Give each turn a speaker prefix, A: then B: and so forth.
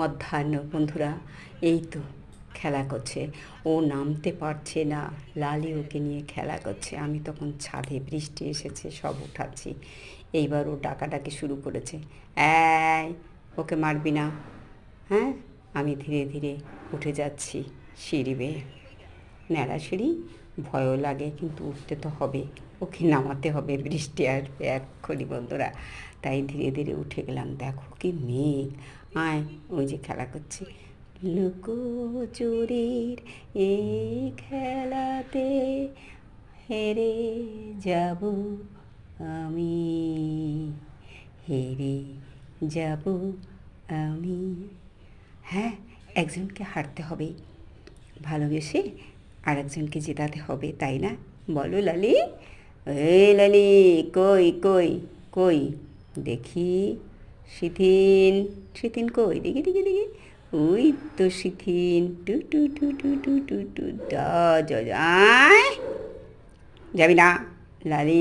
A: মধ্যাহ্ন বন্ধুরা, এই তো খেলা করছে। ও নামতে পারছে না, লালি ওকে নিয়ে খেলা করছে। আমি তখন ছাদে, বৃষ্টি এসেছে, সব উঠাচ্ছি। এইবার ও ডাকাডাকি শুরু করেছে, এই ওকে মারবি না। হ্যাঁ, আমি ধীরে ধীরে উঠে যাচ্ছি সিঁড়ি বেয়ে। ন্যাড়া সিঁড়ি, ভয়ও লাগে, কিন্তু উঠতে তো হবে, ওকে নামাতে হবে, বৃষ্টি আসবে এক্ষুনি বন্ধুরা। তাই ধীরে ধীরে উঠে গেলাম। দেখো কি মেঘ! আয়, ওই যে খেলা করছি, লুকোচুরির এই খেলাতে হেরে যাব আমি, হেরে যাব আমি। হ্যাঁ, একজনকে হারতে হবে, ভালোবেসে আরেকজনকে জেতাতে হবে, তাই না? বলো লালি। এই লালি, কই কই কই দেখি। শিথিন, শিথিন কই? দেখি দেখি দেখি। ওই তো শিথিন, টু টু টু টু টু টু টু, যা যা যা। আয়, যাবি না লালি।